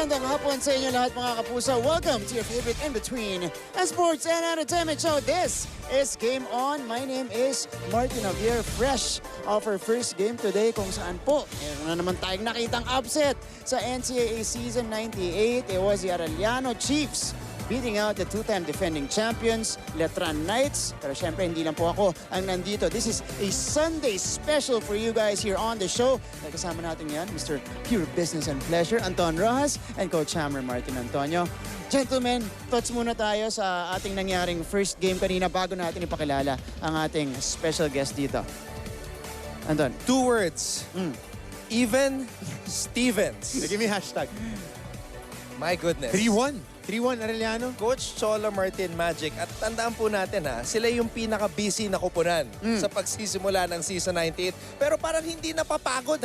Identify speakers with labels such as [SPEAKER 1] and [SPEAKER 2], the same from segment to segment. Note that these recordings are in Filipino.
[SPEAKER 1] Magandang hapon sa inyo lahat mga kapuso. Welcome to your favorite in-between sports and entertainment show. This is Game On. My name is Martin Javier. Fresh of our first game today kung saan po meron na naman tayong nakitang upset sa NCAA Season 98. It was the Arellano Chiefs beating out the two-time defending champions, Letran Knights. Pero syempre, hindi lang po ako ang nandito. This is a Sunday special for you guys here on the show. Kasama natin yan, Mr. Pure Business and Pleasure, Anton Roxas, and Coach Hammer Martin Antonio. Gentlemen, thoughts muna tayo sa ating nangyaring first game kanina bago natin ipakilala ang ating special guest dito. Anton.
[SPEAKER 2] 2 words. Even Stevens.
[SPEAKER 3] Give me hashtag.
[SPEAKER 2] My goodness.
[SPEAKER 3] 3-1. 3-1 Arellano.
[SPEAKER 2] Coach Cholo Martin Magic. At tandaan po natin sila yung pinaka-busy na kupunan sa pagsisimula ng Season 98. Pero parang hindi napapagod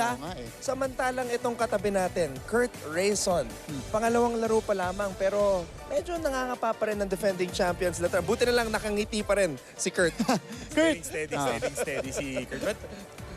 [SPEAKER 2] Samantalang itong katabi natin, Kurt Reyson. Pangalawang laro pa lamang pero medyo nangangapa pa rin ng defending champions. Buti na lang nakangiti pa rin si Kurt.
[SPEAKER 3] Kurt! Steady si Kurt. But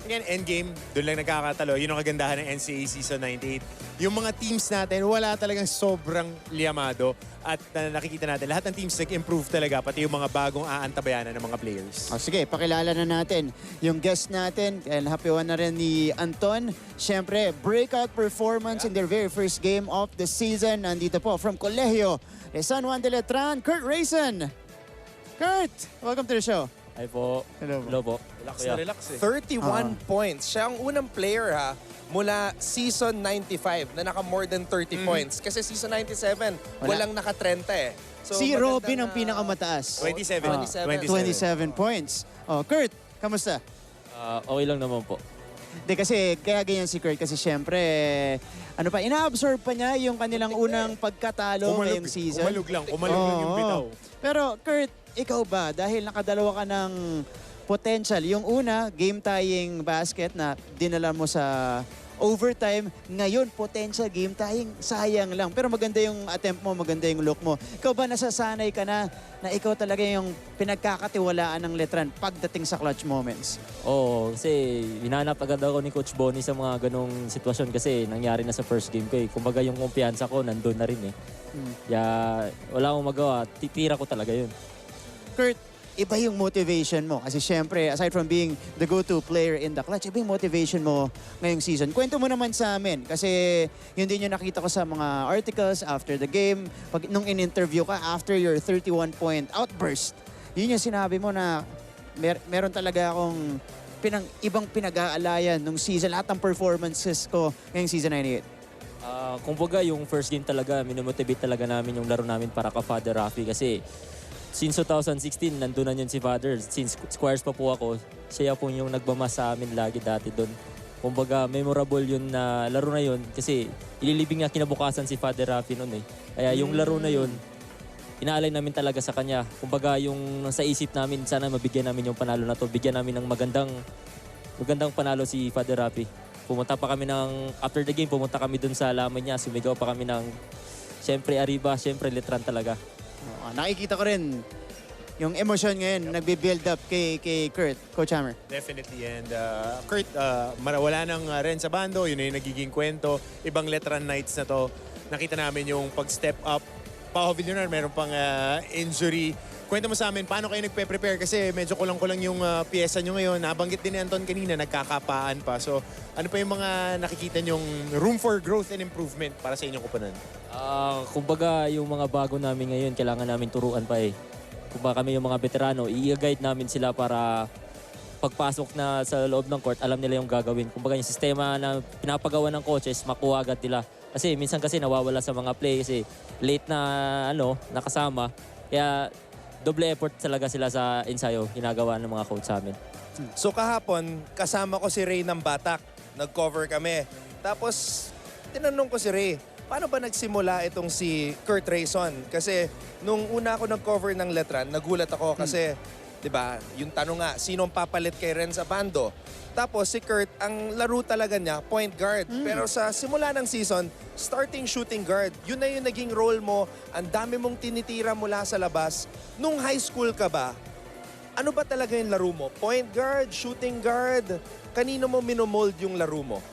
[SPEAKER 3] again, endgame, doon lang nagkakatalo. Yun ang kagandahan ng NCAA Season 98. Yung mga teams natin, wala talagang sobrang liyamado. At nakikita natin, lahat ng teams nag-improve talaga, pati yung mga bagong aantabayanan ng mga players.
[SPEAKER 1] Sige, pakilala na natin yung guest natin. And happy-wan na rin ni Anton. Siyempre, breakout performance in their very first game of the season. Nandito po from Colegio de San Juan de Letran, Kurt Reyson. Kurt, welcome to the show.
[SPEAKER 4] Hi po.
[SPEAKER 1] Hello po.
[SPEAKER 2] Relax na relax 31 points. Siya ang unang player mula season 95 na naka more than 30 points. Kasi season 97, walang naka 30 So,
[SPEAKER 1] si Robin ang pinakamataas.
[SPEAKER 3] 27
[SPEAKER 1] points. Kurt, kamusta?
[SPEAKER 4] Okay lang naman po.
[SPEAKER 1] Hindi kasi kaya ganyan si Kurt kasi syempre ina-absorb pa niya yung kanilang unang pagkatalo ngayong season.
[SPEAKER 3] Kumalog lang yung bitaw.
[SPEAKER 1] Pero Kurt, ikaw ba dahil nakadalawa ka ng potential, yung una game tying basket na dinala mo sa overtime, ngayon potential game tying, sayang lang. Pero maganda yung attempt mo, maganda yung look mo. Ikaw ba nasasanay ka na ikaw talaga yung pinagkakatiwalaan ng Letran pagdating sa clutch moments?
[SPEAKER 4] Oo, kasi hinanap agad ako ni Coach Bonnie sa mga ganong sitwasyon kasi nangyari na sa first game ko Kumbaga yung kumpiyansa ko nandun na rin Kaya wala akong magawa, titira ko talaga yun.
[SPEAKER 1] Kurt, iba yung motivation mo. Kasi syempre, aside from being the go-to player in the clutch, iba yung motivation mo ngayong season. Kwento mo naman sa amin. Kasi yun din yung nakita ko sa mga articles after the game. Nung in-interview ka, after your 31-point outburst, yun yung sinabi mo na meron talaga akong ibang pinag-aalayan nung season. Lahat ng performances ko ngayong season 98.
[SPEAKER 4] Kumbaga yung first game talaga, minomotivate talaga namin yung laro namin para ka Father Rafi kasi since 2016, nandun na yun si Father. Since squares pa po ako, siya po yung nagmamas sa amin lagi dati doon. Kumbaga, memorable yun na laro na yun kasi ililibing nga kinabukasan si Father Rafi noon Kaya yung laro na yun, inaalay namin talaga sa kanya. Kumbaga, yung sa isip namin, sana mabigyan namin yung panalo na to. Bigyan namin ng magandang panalo si Father Rafi. Pumunta pa kami after the game, pumunta kami doon sa alaman niya. Sumigaw pa kami ng, syempre Arriba, syempre Letran talaga.
[SPEAKER 1] Nakikita ko rin yung emosyon ngayon, nagbe-build up kay Kurt, Coach Hammer.
[SPEAKER 3] Definitely. And Kurt, wala nang rin sa bando. Yun yung nagiging kwento. Ibang Letran Knights na to. Nakita namin yung pag-step up. Pao Villonar, meron pang injury. Kwento mo sa amin, paano kayo nagpe-prepare? Kasi medyo kulang-kulang yung pyesa nyo ngayon. Nabanggit din ni Anton kanina, nagkakapaan pa. So, ano pa yung mga nakikita nyong room for growth and improvement para sa inyong kupunan?
[SPEAKER 4] Kumbaga, yung mga bago namin ngayon, kailangan namin turuan pa Kumbaga kami yung mga veterano, i-guide namin sila para pagpasok na sa loob ng court, alam nila yung gagawin. Kumbaga yung sistema na pinapagawa ng coaches, makuha agad nila. Kasi minsan kasi nawawala sa mga play kasi late na nakasama. Kaya doble effort talaga sila sa ensayo, ginagawa ng mga coach sa amin.
[SPEAKER 2] So kahapon, kasama ko si Ray ng Batak. Nag-cover kami. Tapos, tinanong ko si Ray, paano ba nagsimula itong si Kurt Reyson? Kasi nung una ako nag-cover ng Letran, nagulat ako kasi, di ba, yung tanong nga, sino ang papalit kay Ren sa bando? Tapos si Kurt, ang laro talaga niya, point guard. Pero sa simula ng season, starting shooting guard. Yun na yung naging role mo. Ang dami mong tinitira mula sa labas. Nung high school ka ba, ano ba talaga yung laro mo? Point guard, shooting guard? Kanino mo minomold yung laro mo?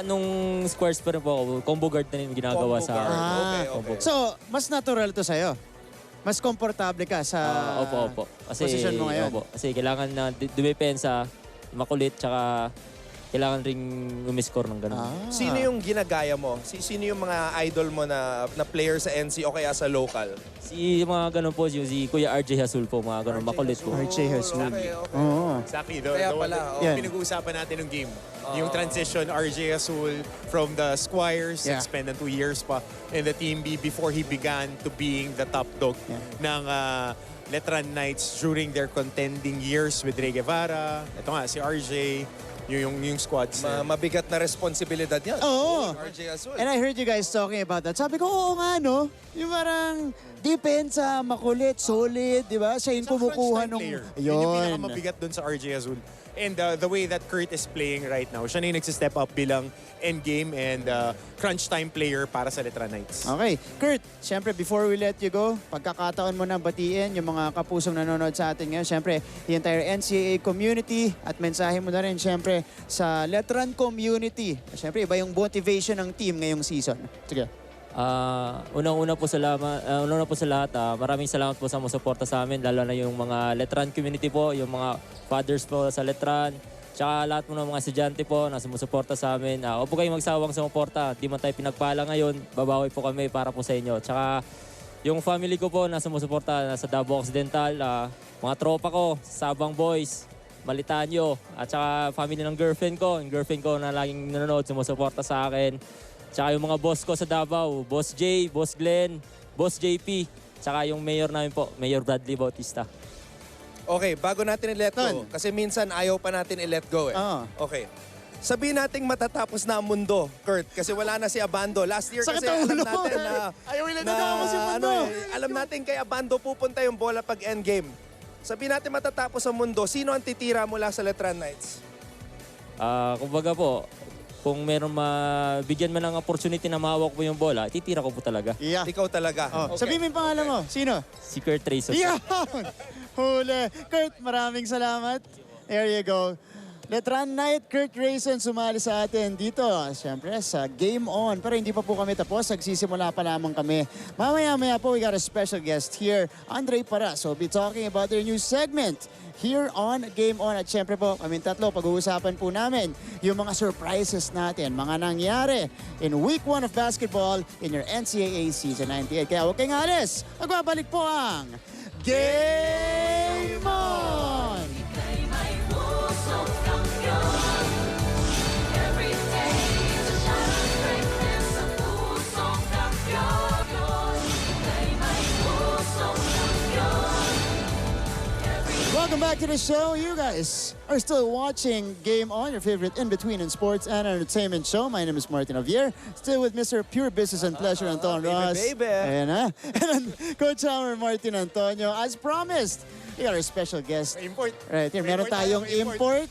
[SPEAKER 4] Nung squares pa rin po ako, combo guard na rin ginagawa
[SPEAKER 2] Combo
[SPEAKER 4] sa...
[SPEAKER 2] guard.
[SPEAKER 1] Ah,
[SPEAKER 2] Okay.
[SPEAKER 1] So, mas natural to sa'yo? Mas komportable ka sa
[SPEAKER 4] Opo. Kasi,
[SPEAKER 1] posisyon mo ngayon?
[SPEAKER 4] Opo. Kasi kailangan na dumepensa, makulit, tsaka kailangan ring umiscore ng ganun.
[SPEAKER 2] Sino yung ginagaya mo? Sino yung mga idol mo na player sa NC o kaya sa local?
[SPEAKER 4] Si mga ganun po, si Kuya RJ Hasul po, mga ganun, makulit po.
[SPEAKER 1] RJ Hasul.
[SPEAKER 2] Okay.
[SPEAKER 1] Oo.
[SPEAKER 3] Exactly.
[SPEAKER 2] Kaya pala,
[SPEAKER 1] Yan.
[SPEAKER 3] Pinag-uusapan natin ng game. Yung transition, RJ Azul from the Squires,
[SPEAKER 1] Yeah.
[SPEAKER 3] spent ng 2 years pa in the Team B before he began to being the top dog ng Letran Knights during their contending years with Rey Guevara. Ito nga, si RJ, yung squads.
[SPEAKER 2] Mabigat na responsibilidad yan.
[SPEAKER 1] Oo.
[SPEAKER 2] RJ Azul.
[SPEAKER 1] And I heard you guys talking about that. Sabi ko, oo nga, no? Yung parang depensa, makulit, solid, di ba? Siya yung kumukuha nung...
[SPEAKER 3] Yun yung
[SPEAKER 1] Yun.
[SPEAKER 3] pinakamabigat dun sa RJ Azul. And the way that Kurt is playing right now, siya na yung nagsistep up bilang endgame and crunch time player para sa Letran Knights.
[SPEAKER 1] Okay. Kurt, syempre, before we let you go, pagkakataon mo na batiin yung mga kapusong nanonood sa atin ngayon. Syempre, the entire NCAA community at mensahe mo na rin, syempre, sa Letran community. Syempre, iba yung motivation ng team ngayong season. Sige.
[SPEAKER 4] Unang-una po sa lahat, maraming salamat po sa mga suporta sa amin, lalo na yung mga Letran community po, yung mga fathers po sa Letran, tsaka lahat po ng mga estudyante po na sumusuporta sa amin. Huwag po kayong magsawang sumuporta, di man tayo pinagpala ngayon, babawi po kami para po sa inyo. Tsaka yung family ko po na sumusuporta sa Davao Occidental, mga tropa ko, Sabang Boys, Malitanyo, at tsaka family ng girlfriend ko, yung girlfriend ko na laging nanonood, sumusuporta sa akin. Tsaka yung mga boss ko sa Davao, Boss J, Boss Glenn, Boss JP, tsaka yung mayor namin po, Mayor Bradley Bautista.
[SPEAKER 2] Okay, bago natin i-let go, kasi minsan ayaw pa natin i-let go eh. Okay. Sabihin nating matatapos na ang mundo, Kurt, kasi wala na si Abando. Last year kasi alam natin na...
[SPEAKER 1] Ayaw ilan na si Mundo.
[SPEAKER 2] Alam natin kay Abando pupunta yung bola pag endgame. Sabihin natin matatapos ang mundo, sino ang titira mula sa Letran Knights?
[SPEAKER 4] Kumbaga po, kung meron mabigyan man ng opportunity na mahawak po yung bola, titira ko po talaga.
[SPEAKER 1] Yeah.
[SPEAKER 2] Ikaw talaga. Okay.
[SPEAKER 1] Sabihin mo yung pangalan mo. Sino?
[SPEAKER 4] Si Kurt Reyson.
[SPEAKER 1] Yeah! Huli. Kurt, maraming salamat. There you go. Letran Knight, Kurt Reyson sumali sa atin dito. Siyempre sa Game On. Pero hindi pa po kami tapos. Nagsisimula pa lamang kami. Mamaya-maya po, we got a special guest here, Andre Paras. So, we'll be talking about their new segment here on Game On. At syempre po, kaming tatlo, pag-uusapan po namin yung mga surprises natin, mga nangyari in Week 1 of basketball in your NCAA Season 98. Kaya huwag kayong alis. Magbabalik po ang Game On! Welcome back to the show. You guys are still watching Game On, your favorite in-between in sports and entertainment show. My name is Martin Javier. Still with Mr. Pure Business and Pleasure, Anton Roxas.
[SPEAKER 2] Baby.
[SPEAKER 1] Ayan na. And Coach Hammer, Martin Antonio. As promised, we got our special guest.
[SPEAKER 3] Import.
[SPEAKER 1] Right here, meron tayong import.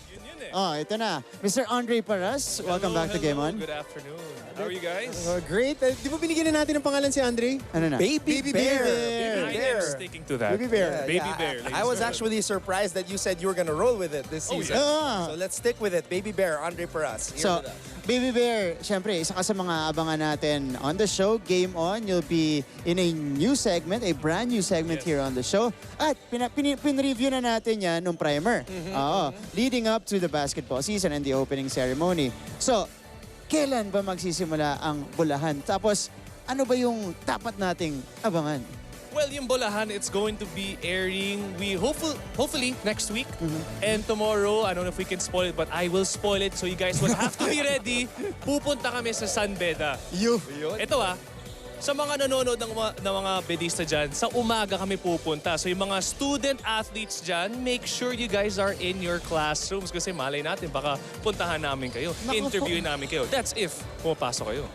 [SPEAKER 1] Oh, ito na. Mr. Andre Paras, welcome back to Game On.
[SPEAKER 5] Good afternoon. How are you guys?
[SPEAKER 3] Great. Di ba binigyan na natin ng pangalan si Andre?
[SPEAKER 1] Ano na?
[SPEAKER 2] Baby Bear.
[SPEAKER 5] I am sticking to that.
[SPEAKER 1] Baby Bear.
[SPEAKER 5] Baby Bear.
[SPEAKER 2] I was actually surprised that you said you were going to roll with it this season.
[SPEAKER 1] yeah.
[SPEAKER 2] So let's stick with it. Baby Bear, Andre Paras. Here
[SPEAKER 1] So,
[SPEAKER 2] with us.
[SPEAKER 1] Baby Bear, syempre, isa ka sa mga abangan natin on the show, Game On. You'll be in a new segment, a brand new segment here on the show. At pin-review na natin yan nung primer. Oo, leading up to the basketball season and the opening ceremony. So, kailan ba magsisimula ang Bolahan? Tapos, ano ba yung dapat nating abangan?
[SPEAKER 5] Well, yung Bolahan, it's going to be airing hopefully next week. And tomorrow, I don't know if we can spoil it, but I will spoil it. So you guys will have to be ready. Pupunta kami sa San Beda. Ito sa mga nanonood ng mga bedista dyan, sa umaga kami pupunta. So yung mga student athletes dyan, make sure you guys are in your classrooms kasi malay natin, baka puntahan namin kayo, interviewin namin kayo. That's if pumapasok kayo.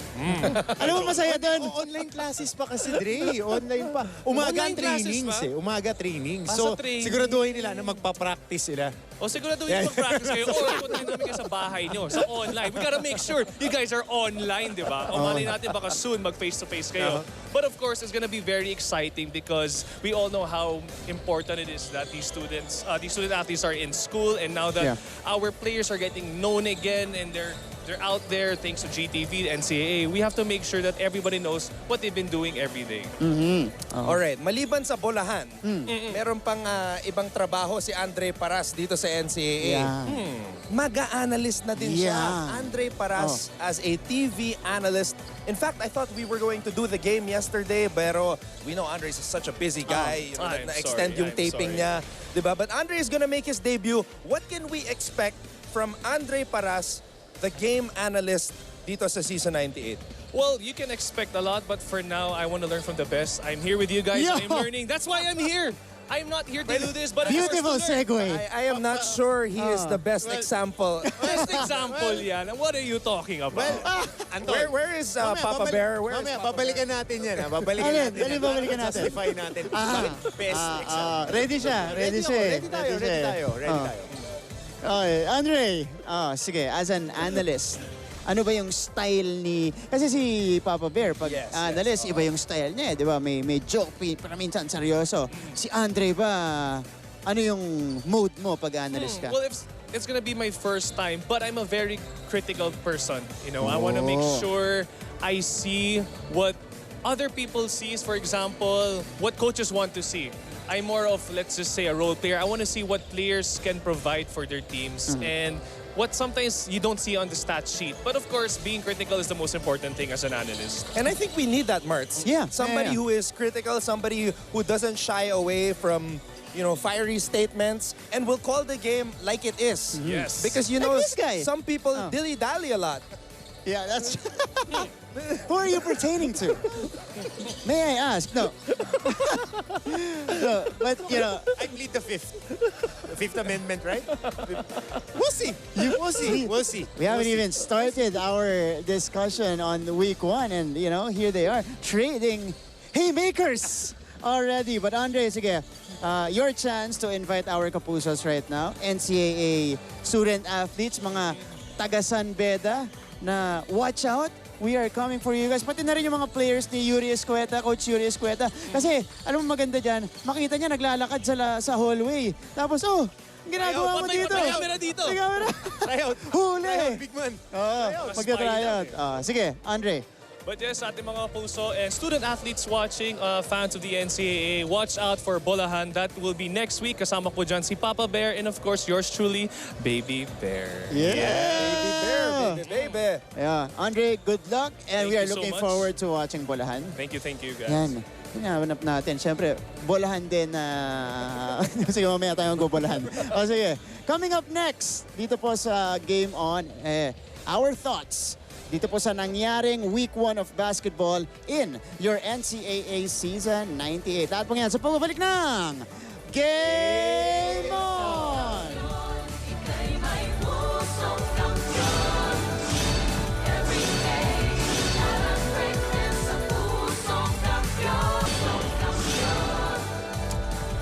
[SPEAKER 1] Alam mo masaya doon?
[SPEAKER 3] Online classes pa kasi, Dre. Online pa. Umaga
[SPEAKER 5] Online classes
[SPEAKER 3] trainings
[SPEAKER 5] pa?
[SPEAKER 3] Umaga trainings.
[SPEAKER 5] Ah,
[SPEAKER 3] So,
[SPEAKER 5] sa training.
[SPEAKER 3] siguraduhin nila na magpa-practice sila.
[SPEAKER 5] O sigurado yung mag-practice kayo o puntahan namin kayo sa bahay nyo, sa online. We gotta make sure you guys are online, di ba? O malay natin baka soon mag-face-to-face kayo. But of course, it's going to be very exciting because we all know how important it is that these student athletes are in school, and now that our players are getting known again and they're out there thanks to GTV, NCAA, we have to make sure that everybody knows what they've been doing every day.
[SPEAKER 2] Alright, maliban sa Bolahan, meron pang ibang trabaho si Andre Paras dito sa NCAA. Mag-a-analyst na din siya. Andre Paras as a TV analyst. In fact, I thought we were going to do the game yesterday, pero we know Andre is such a busy guy. You know, na-extend yung taping niya. Diba? But Andre is gonna make his debut. What can we expect from Andre Paras, the game analyst dito sa Season 98?
[SPEAKER 5] Well, you can expect a lot, but for now, I want to learn from the best. I'm here with you guys. I'm learning. That's why I'm here. I'm not here to do this, but
[SPEAKER 1] Beautiful segue.
[SPEAKER 2] I am not sure he is the best example.
[SPEAKER 5] Best example yan. What are you talking about?
[SPEAKER 3] Anton,
[SPEAKER 2] Where is Papa Bear? Where is
[SPEAKER 3] mamaya,
[SPEAKER 2] Papa
[SPEAKER 3] babalikan natin yan. Babalikan
[SPEAKER 1] Alin?
[SPEAKER 3] natin.
[SPEAKER 1] Alin babalikan natin?
[SPEAKER 3] Justify natin. Best example.
[SPEAKER 1] Ready siya. Ready siya.
[SPEAKER 3] Ready tayo.
[SPEAKER 1] Okay, Andre, sige, as an analyst, ano ba yung style ni... Kasi si Papa Bear, pag analyst, iba yung style niya, di ba? May joke, pero minsan seryoso. Si Andre ba, ano yung mode mo pag analyst ka?
[SPEAKER 5] Well, it's gonna be my first time, but I'm a very critical person. You know, I want to make sure I see what other people sees. For example, what coaches want to see. I'm more of, let's just say, a role player. I want to see what players can provide for their teams and what sometimes you don't see on the stat sheet. But of course, being critical is the most important thing as an analyst.
[SPEAKER 2] And I think we need that, Martz.
[SPEAKER 1] Yeah.
[SPEAKER 2] Somebody who is critical, somebody who doesn't shy away from, you know, fiery statements and will call the game like it is.
[SPEAKER 5] Yes.
[SPEAKER 2] Because, you
[SPEAKER 1] Like
[SPEAKER 2] know,
[SPEAKER 1] this guy.
[SPEAKER 2] some people dilly-dally a lot.
[SPEAKER 1] Yeah, that's... Who are you pertaining to? May I ask? No. No, but, you know...
[SPEAKER 3] I plead the Fifth Amendment, right? We'll see. We'll see.
[SPEAKER 1] We haven't even started our discussion on week 1, and, you know, here they are, trading haymakers already. But Andre, sige, your chance to invite our kapusos right now, NCAA student athletes, mga taga-San Beda, na watch out. We are coming for you guys. Pati na rin yung mga players ni Yuri Escueta, Coach Yuri Escueta. Kasi, alam mo maganda dyan, makita niya naglalakad sa hallway. Tapos, ang ginagawa mo dito.
[SPEAKER 5] May camera dito.
[SPEAKER 1] May camera.
[SPEAKER 3] Tryout.
[SPEAKER 1] Huli.
[SPEAKER 3] Big man.
[SPEAKER 1] Oo, magta-tryout. Sige, Andre.
[SPEAKER 5] But yes, sa ating mga puso and student athletes watching, fans of the NCAA, watch out for Bolahan. That will be next week. Kasama po dyan si Papa Bear and of course, yours truly, Baby Bear.
[SPEAKER 2] Baby Bear, baby.
[SPEAKER 1] Yeah, Andre, good luck. And
[SPEAKER 5] Thank
[SPEAKER 1] we are
[SPEAKER 5] you so
[SPEAKER 1] looking
[SPEAKER 5] much.
[SPEAKER 1] forward to watching Bolahan.
[SPEAKER 5] Thank you guys.
[SPEAKER 1] Yan. Hinahanap natin. Siyempre, Bolahan din na... sige, mamaya tayong go-Bolahan. Sige. Coming up next, dito po sa Game On, our thoughts dito po sa nangyaring Week 1 of basketball in your NCAA Season 98. At po yan sa pagbabalik ng Game On!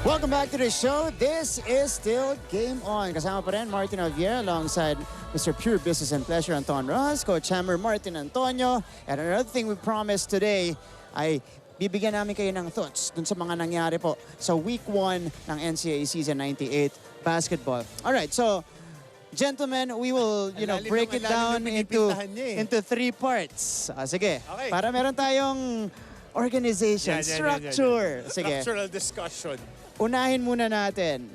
[SPEAKER 1] Welcome back to the show. This is still Game On. Kasama pa rin Martin Javier alongside Mr. Pure Business and Pleasure Anton Roxas, Coach Hammer Martin Antonio. And another thing we promised today ay bibigyan namin kayo ng thoughts dun sa mga nangyari po sa Week 1 ng NCAA Season 98 basketball. Alright, so gentlemen, we will break it down into 3 parts. Sige,
[SPEAKER 3] Okay.
[SPEAKER 1] para meron tayong organization, structure. Sige.
[SPEAKER 3] Structural discussion.
[SPEAKER 1] Unahin muna natin.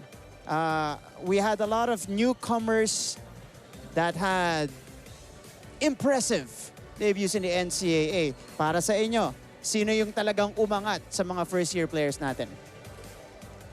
[SPEAKER 1] We had a lot of newcomers that had impressive debuts in the NCAA. Para sa inyo, sino yung talagang umangat sa mga first-year players natin?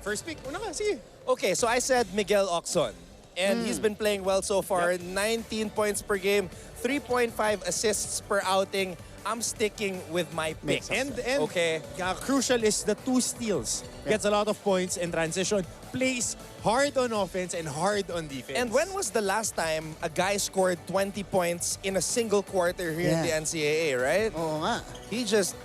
[SPEAKER 3] First pick. Una ka, sige.
[SPEAKER 2] Okay, so I said Miguel Oxon. And he's been playing well so far. 19 points per game, 3.5 assists per outing. I'm sticking with my pick.
[SPEAKER 3] And
[SPEAKER 2] okay.
[SPEAKER 3] Crucial is the 2 steals. Gets a lot of points in transition. Plays hard on offense and hard on defense.
[SPEAKER 2] And when was the last time a guy scored 20 points in a single quarter here in the NCAA, right?
[SPEAKER 1] Oo nga.
[SPEAKER 2] He just,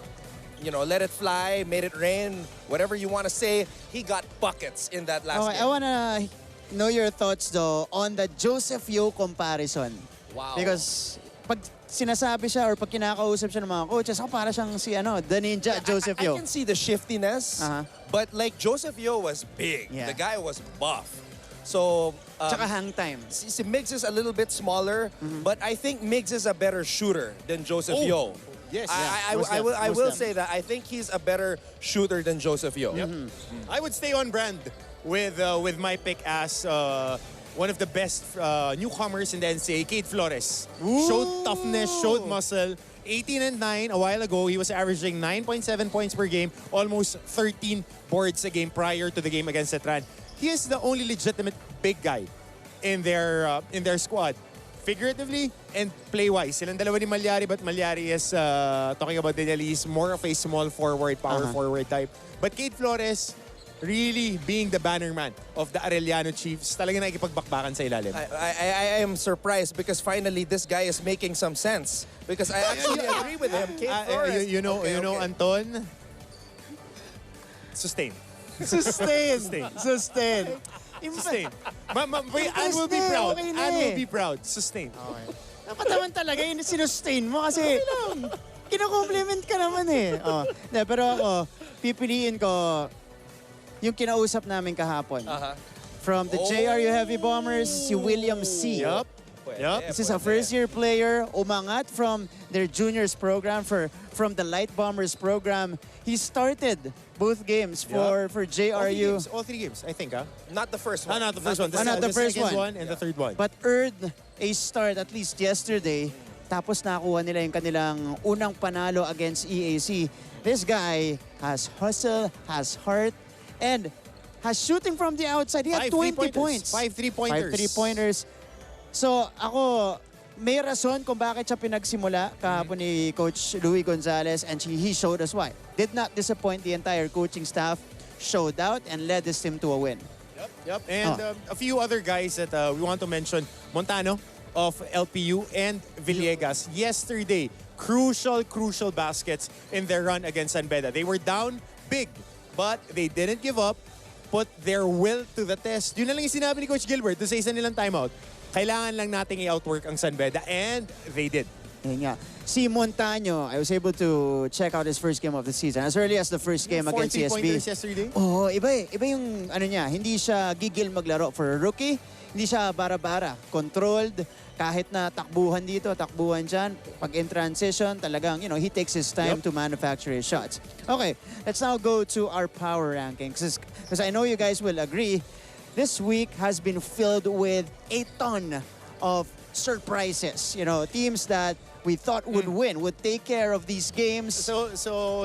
[SPEAKER 2] let it fly, made it rain, whatever you want to say. He got buckets in that last
[SPEAKER 1] Okay,
[SPEAKER 2] game.
[SPEAKER 1] I wanna know your thoughts though on the Joseph Yeo comparison.
[SPEAKER 2] Wow.
[SPEAKER 1] Because pag sinasabi siya or pag kinakausap siya ng mga coaches, para siyang si the Ninja, Joseph
[SPEAKER 2] I
[SPEAKER 1] Yo.
[SPEAKER 2] can see the shiftiness, but like Joseph Yo was big.
[SPEAKER 1] Yeah.
[SPEAKER 2] The guy was buff. So,
[SPEAKER 1] Tsaka hang time.
[SPEAKER 2] si Migs is a little bit smaller, but I think Migs is a better shooter than Joseph Yo.
[SPEAKER 3] Yes.
[SPEAKER 2] I will say that. I think he's a better shooter than Joseph Yo.
[SPEAKER 3] I would stay on brand with my pick as one of the best newcomers in the NCAA, Cade Flores. Showed toughness, showed muscle. 18-9 a while ago. He was averaging 9.7 points per game, almost 13 boards a game prior to the game against Letran. He is the only legitimate big guy in their squad. Figuratively and play-wise. Silang dalawa ni Malyari, but Malyari is, talking about Denali, is more of a small forward, power forward type. But Cade Flores, really being the banner man of the Arellano Chiefs, talagang nakikipagbakbakan sa ilalim.
[SPEAKER 2] I am surprised because finally this guy is making some sense. Because I actually agree with him. Cade Flores.
[SPEAKER 3] You know, Anton, sustain.
[SPEAKER 1] Sustain.
[SPEAKER 3] Ann will be proud.
[SPEAKER 1] Okay na
[SPEAKER 3] Ann will
[SPEAKER 1] eh.
[SPEAKER 3] be proud. Sustain.
[SPEAKER 1] Dapat naman talaga yung sinustain mo kasi kino-compliment ka naman eh. Pero ako, pipiliin ko yung kinausap namin kahapon. From the JRU Heavy Bombers, si William C.
[SPEAKER 3] Yup.
[SPEAKER 1] This is a first-year player, umangat from their juniors program, from the Light Bombers program. He started both games for JRU.
[SPEAKER 3] All three games, I think,
[SPEAKER 2] Not the first one.
[SPEAKER 3] Not the first one.
[SPEAKER 1] not the first
[SPEAKER 3] second
[SPEAKER 1] one.
[SPEAKER 3] and the third one.
[SPEAKER 1] But earned a start at least yesterday. Tapos nakuha nila yung kanilang unang panalo against EAC. This guy has hustle, has heart, and has shooting from the outside. He had 20 points.
[SPEAKER 3] 5 3-pointers.
[SPEAKER 1] 5 3-pointers. So ako, may rason kung bakit siya pinagsimula kahapon ni Coach Louis Gonzalez, and he showed us why. Did not disappoint the entire coaching staff, showed out and led this team to a win.
[SPEAKER 3] Yep. And a few other guys that we want to mention. Montano of LPU and Villegas. Yesterday, crucial baskets in their run against San Beda. They were down big, but they didn't give up, put their will to the test. Yun na lang yung sinabi ni Coach Gilbert doon sa isa nilang timeout. Kailangan lang nating i-outwork ang San Beda, and they did.
[SPEAKER 1] Yun nga. Si Montaño, I was able to check out his first game of the season. As early as the first game against
[SPEAKER 3] 4 3-pointers
[SPEAKER 1] CSB.
[SPEAKER 3] yesterday.
[SPEAKER 1] Oh, iba eh. Iba yung niya, hindi siya gigil maglaro for a rookie. Hindi siya bara-bara. Controlled. Kahit na takbuhan dito, takbuhan dyan. Pag in transition, talagang, he takes his time to manufacture his shots. Okay, let's now go to our power rankings. Because I know you guys will agree, this week has been filled with a ton of surprises. Teams that we thought would win, would take care of these games.
[SPEAKER 3] So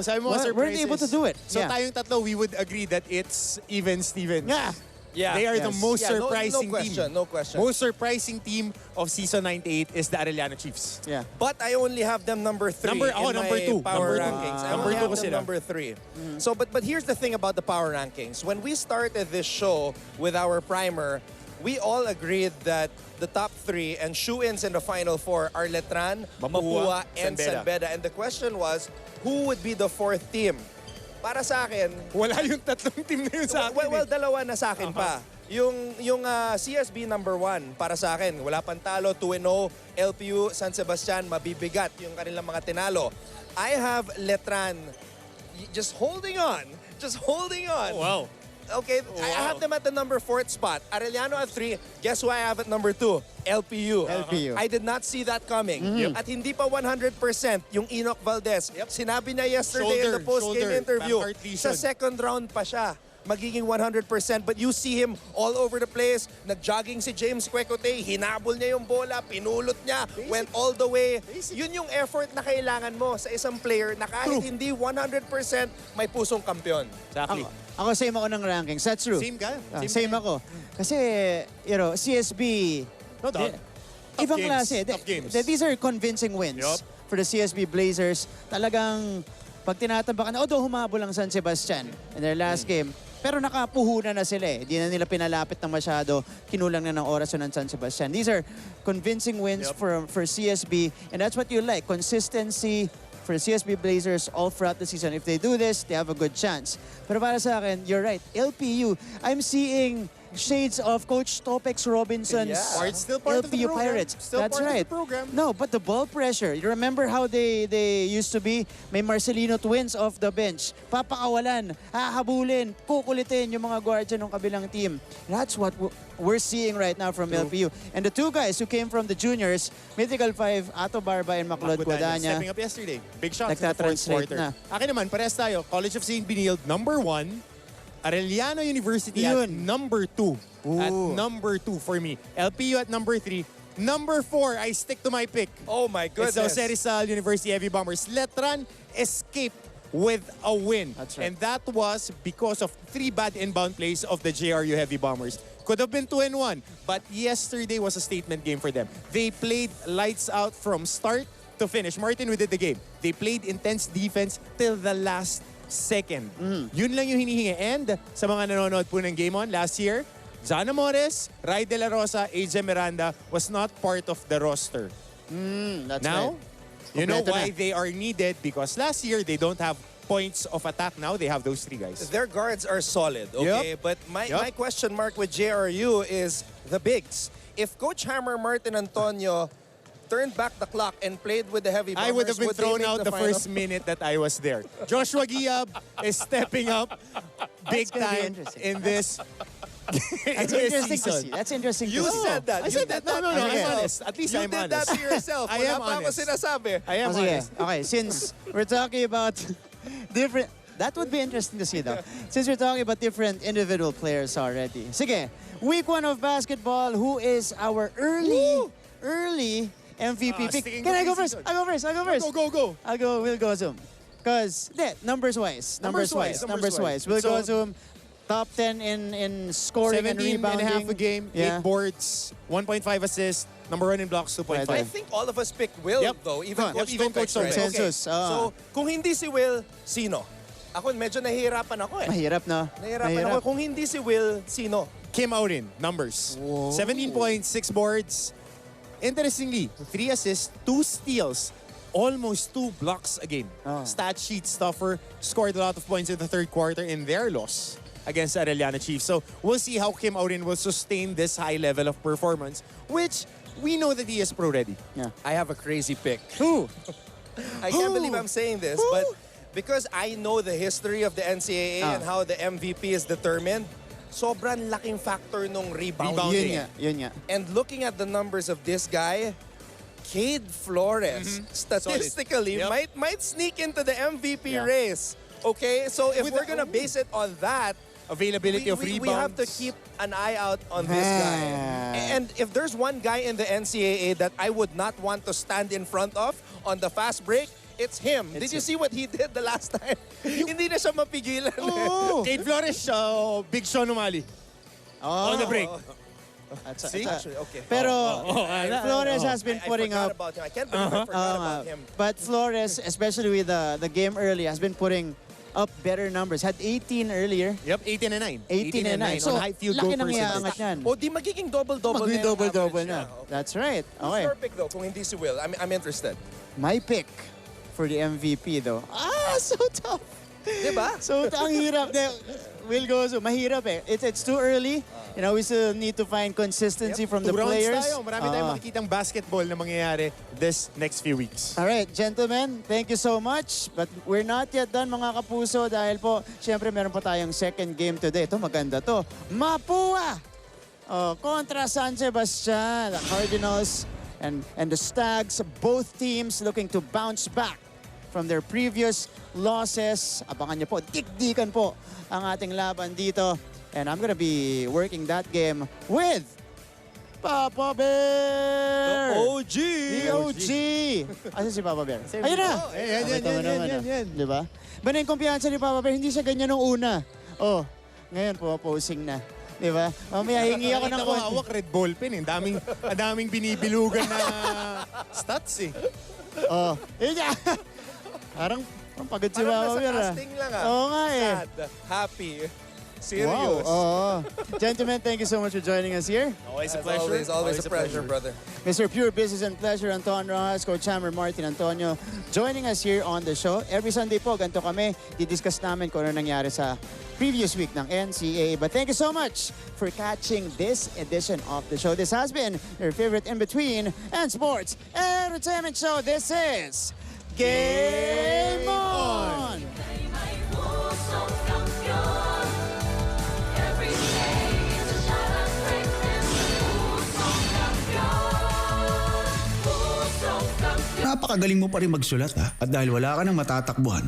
[SPEAKER 3] sabi mo, surprises.
[SPEAKER 1] Weren't able to do it.
[SPEAKER 3] So tayong tatlo, we would agree that it's even Stevens.
[SPEAKER 1] Yeah.
[SPEAKER 3] They are the most surprising
[SPEAKER 2] no question,
[SPEAKER 3] team.
[SPEAKER 2] No question.
[SPEAKER 3] Most surprising team of season 98 is the Arellano Chiefs.
[SPEAKER 1] Yeah.
[SPEAKER 2] But I only have them number 3
[SPEAKER 3] Number
[SPEAKER 2] my
[SPEAKER 3] 2.
[SPEAKER 2] power rankings. I
[SPEAKER 3] Number
[SPEAKER 2] only
[SPEAKER 3] 2
[SPEAKER 2] have
[SPEAKER 3] ko
[SPEAKER 2] them
[SPEAKER 3] sila.
[SPEAKER 2] number 3. So, but here's the thing about the power rankings. When we started this show with our primer, we all agreed that the top 3 and shoe-ins in the final 4 are Letran, Mapua, and San Beda. And the question was, who would be the 4th team? Para sa akin,
[SPEAKER 3] Wala yung tatlong team na yun sa akin.
[SPEAKER 2] well, dalawa na sa akin pa. Yung CSB number 1 para sa akin, wala pang talo, 2-0, LPU, San Sebastian, mabibigat yung kanilang mga tinalo. I have Letran just holding on.
[SPEAKER 3] Oh, wow.
[SPEAKER 2] Okay, I have them at the number 4th spot. Arellano at 3. Guess who I have at number 2? LPU.
[SPEAKER 1] LPU.
[SPEAKER 2] I did not see that coming. At hindi pa 100% yung Enoch Valdez. Sinabi niya yesterday in the post-game interview, sa second round pa siya magiging 100%. But you see him all over the place. Nag-jogging si James Quecote, hinabol niya yung bola, pinulot niya, went all the way. Yun yung effort na kailangan mo sa isang player na kahit hindi 100% may pusong kampiyon.
[SPEAKER 3] Exactly.
[SPEAKER 1] Ako same ako ng rankings. That's true.
[SPEAKER 3] Same ka?
[SPEAKER 1] Same ako. Kasi, CSB,
[SPEAKER 3] No doubt.
[SPEAKER 1] ibang
[SPEAKER 3] games.
[SPEAKER 1] klase.
[SPEAKER 3] Tough games.
[SPEAKER 1] These are convincing wins for the CSB Blazers. Talagang, pag tinatambakan, although humabol ang San Sebastian in their last game, pero nakapuhunan na sila eh. Di na nila pinalapit na masyado. Kinulang na ng oras ng San Sebastian. These are convincing wins for CSB, and that's what you like. Consistency for the CSB Blazers all throughout the season. If they do this, they have a good chance. Pero para sa akin, you're right. LPU, I'm seeing shades of Coach Topex Robinson's
[SPEAKER 2] Yeah.
[SPEAKER 3] Still part of the
[SPEAKER 1] LPU
[SPEAKER 3] program.
[SPEAKER 1] Pirates.
[SPEAKER 3] Still
[SPEAKER 1] That's
[SPEAKER 3] part of
[SPEAKER 1] right.
[SPEAKER 3] the program.
[SPEAKER 1] No, but the ball pressure. You remember how they used to be? May Marcelino twins off the bench. Papakawalan, hahabulin, kukulitin yung mga guardian ng kabilang team. That's what we're seeing right now from LPU. And the two guys who came from the juniors, Mythical 5, Ato Barba and Maclod Guadagna.
[SPEAKER 3] Stepping up yesterday. Big shots in the fourth
[SPEAKER 1] Nagtatranslate
[SPEAKER 3] quarter.
[SPEAKER 1] na.
[SPEAKER 3] Akin naman, parehas tayo. College of St. Benilde, number 1. Arellano University at
[SPEAKER 1] Yun.
[SPEAKER 3] number 2. At
[SPEAKER 1] Ooh.
[SPEAKER 3] number 2 for me. LPU at number 3. Number 4, I stick to my pick.
[SPEAKER 2] Oh my
[SPEAKER 3] It's
[SPEAKER 2] goodness.
[SPEAKER 3] Jose Rizal University Heavy Bombers. Letran escaped with a win.
[SPEAKER 1] That's right.
[SPEAKER 3] And that was because of 3 bad inbound plays of the JRU Heavy Bombers. Could have been 2-1, but yesterday was a statement game for them. They played lights out from start to finish. Martin, we did the game. They played intense defense till the last second. Yun lang yung hinihingi. And sa mga nanonood po ng Game On last year, John Amores, Rai De La Rosa, AJ Miranda was not part of the roster.
[SPEAKER 1] That's
[SPEAKER 3] Now,
[SPEAKER 1] right.
[SPEAKER 3] you know
[SPEAKER 1] Kompleto
[SPEAKER 3] why
[SPEAKER 1] na.
[SPEAKER 3] they are needed? Because last year, they don't have points of attack. Now, they have those 3 guys.
[SPEAKER 2] Their guards are solid, okay? But my question mark with JRU is the bigs. If Coach Hammer Martin Antonio turned back the clock and played with the Heavy Bombers,
[SPEAKER 3] I would have been
[SPEAKER 2] they
[SPEAKER 3] thrown
[SPEAKER 2] make
[SPEAKER 3] out the
[SPEAKER 2] final?
[SPEAKER 3] first minute that I was there. Joshua Giab is stepping up big
[SPEAKER 1] gonna be
[SPEAKER 3] time
[SPEAKER 1] interesting.
[SPEAKER 3] in this
[SPEAKER 1] That's interesting to see. That's interesting
[SPEAKER 2] You
[SPEAKER 1] to see.
[SPEAKER 2] said that.
[SPEAKER 3] I
[SPEAKER 2] You
[SPEAKER 3] said
[SPEAKER 2] did
[SPEAKER 3] that. No, I'm
[SPEAKER 2] yourself.
[SPEAKER 3] honest. At least
[SPEAKER 2] you
[SPEAKER 3] I'm
[SPEAKER 2] did
[SPEAKER 3] honest.
[SPEAKER 2] that to yourself.
[SPEAKER 3] I
[SPEAKER 2] Wala
[SPEAKER 3] am
[SPEAKER 2] pa ako
[SPEAKER 3] honest.
[SPEAKER 2] sinasabi.
[SPEAKER 3] I am
[SPEAKER 1] Oh, sige.
[SPEAKER 3] honest.
[SPEAKER 1] Okay, since we're talking about different... That would be interesting to see though. Since we're talking about different individual players already. Sige, week 1 of basketball, who is our early MVP pick?
[SPEAKER 3] sticking
[SPEAKER 1] Can
[SPEAKER 3] to
[SPEAKER 1] I go
[SPEAKER 3] preseason.
[SPEAKER 1] first? I'll go first. I'll go first.
[SPEAKER 3] Go.
[SPEAKER 1] We'll go zoom. Because, numbers wise. We'll go zoom. Top 10 in scoring and
[SPEAKER 3] 17
[SPEAKER 1] rebounding.
[SPEAKER 3] and a half a game,
[SPEAKER 1] Yeah.
[SPEAKER 3] 8 boards, 1.5 assists, number 1 in blocks, 2.5.
[SPEAKER 2] I think all of us picked Will,
[SPEAKER 3] Yep.
[SPEAKER 2] though. Even
[SPEAKER 1] Yep,
[SPEAKER 2] Coach
[SPEAKER 3] even
[SPEAKER 2] Topex,
[SPEAKER 3] Coach Topex.
[SPEAKER 2] right? Okay.
[SPEAKER 1] Consensus,
[SPEAKER 2] So, kung hindi si Will, sino? Ako medyo nahihirapan ako eh.
[SPEAKER 1] Mahirap, no?
[SPEAKER 2] Nahihirapan ako. Kung hindi si Will, sino?
[SPEAKER 3] Kim Aurin, numbers.
[SPEAKER 1] Whoa.
[SPEAKER 3] 17.6 boards. Interestingly, 3 assists, 2 steals, almost 2 blocks a game.
[SPEAKER 1] Oh.
[SPEAKER 3] Stat sheet stuffer, scored a lot of points in the third quarter in their loss against Arellano Chiefs. So we'll see how Kim Aurin will sustain this high level of performance, which we know that he is pro ready.
[SPEAKER 1] Yeah.
[SPEAKER 2] I have a crazy pick.
[SPEAKER 1] Who?
[SPEAKER 2] I can't believe I'm saying this, but because I know the history of the NCAA and how the MVP is determined, sobrang laking factor nung rebounding.
[SPEAKER 1] Yun nga.
[SPEAKER 2] And looking at the numbers of this guy, Cade Flores, statistically,
[SPEAKER 3] Solid. Yep.
[SPEAKER 2] might sneak into the MVP
[SPEAKER 1] Yeah.
[SPEAKER 2] race. Okay? So if
[SPEAKER 3] With
[SPEAKER 2] we're
[SPEAKER 3] the-
[SPEAKER 2] gonna base it on that,
[SPEAKER 3] Availability of
[SPEAKER 2] we
[SPEAKER 3] rebounds.
[SPEAKER 2] have to keep an eye out on this guy. And if there's one guy in the NCAA that I would not want to stand in front of on the fast break, it's him. Did you see what he did the last time? Hindi na siya mapigilan.
[SPEAKER 3] Cade Flores, Big Sean Umali. On the break.
[SPEAKER 1] That's
[SPEAKER 2] See? Actually, okay.
[SPEAKER 1] Pero Flores
[SPEAKER 3] Oh.
[SPEAKER 1] has been putting
[SPEAKER 2] I forgot
[SPEAKER 1] up.
[SPEAKER 2] about him. I can't believe I forgot about him.
[SPEAKER 1] But Flores, especially with the game early, has been putting up better numbers. Had 18 earlier.
[SPEAKER 3] Yep, 18 and 9.
[SPEAKER 1] 18 and 9. So,
[SPEAKER 3] on high field goal
[SPEAKER 1] laki nang
[SPEAKER 3] percentage.
[SPEAKER 1] iaangat yan.
[SPEAKER 2] O di magiging double-double na yung
[SPEAKER 1] Mag-double-double
[SPEAKER 2] average
[SPEAKER 1] na.
[SPEAKER 2] niya. Okay.
[SPEAKER 1] That's right.
[SPEAKER 2] Who's
[SPEAKER 1] Okay.
[SPEAKER 2] your pick though, kung hindi si Will? I'm interested.
[SPEAKER 1] My pick for the MVP though. So tough.
[SPEAKER 2] Diba?
[SPEAKER 1] So, ang hirap. Will go so mahirap eh. It's too early. You know, we still need to find consistency from the
[SPEAKER 3] 2 rounds
[SPEAKER 1] players.
[SPEAKER 3] tayo. Marami tayong makikitang basketball na mangyayari this next few weeks.
[SPEAKER 1] All right, gentlemen, thank you so much. But we're not yet done, mga kapuso, dahil po, syempre, meron pa tayong second game today. Ito, maganda to. Mapua! Kontra San Sebastian. The Cardinals and the Stags, both teams looking to bounce back from their previous losses. Abangan niyo po, dikdikan po ang ating laban dito. And I'm gonna be working that game with Papa Bear!
[SPEAKER 2] The OG!
[SPEAKER 1] The OG! Asan si Papa Bear? Ayun na!
[SPEAKER 3] Yan.
[SPEAKER 1] Di ba? Ba na yung kumpiyansa ni Papa Bear, hindi siya ganyan nung una. Oh, ngayon pumaposing na. Di ba? Mamaya hingi ako ng
[SPEAKER 3] Nakita ko hawak red ball pen. Ang daming binibilugan na stats eh.
[SPEAKER 1] Oh, yun niya. Parang pagod si Papa
[SPEAKER 2] Parang
[SPEAKER 1] Bear.
[SPEAKER 2] nasa casting lang ah.
[SPEAKER 1] Oo nga eh.
[SPEAKER 2] Sad, happy,
[SPEAKER 1] Wow.
[SPEAKER 2] serious.
[SPEAKER 1] Oo. Gentlemen, thank you so much for joining us here.
[SPEAKER 3] Always a
[SPEAKER 2] As
[SPEAKER 3] pleasure.
[SPEAKER 2] always a pleasure, brother.
[SPEAKER 1] Mr. Pure Business and Pleasure, Anton Roxas, Coach Hammer, Martin Antonio, joining us here on the show. Every Sunday po, ganito kami, didiscuss namin kung ano nangyari sa previous week ng NCAA. But thank you so much for catching this edition of the show. This has been your favorite in-between and sports entertainment show. This is Game On!
[SPEAKER 6] Napakagaling mo pa rin magsulat ha. At dahil wala ka nang matatakbuhan,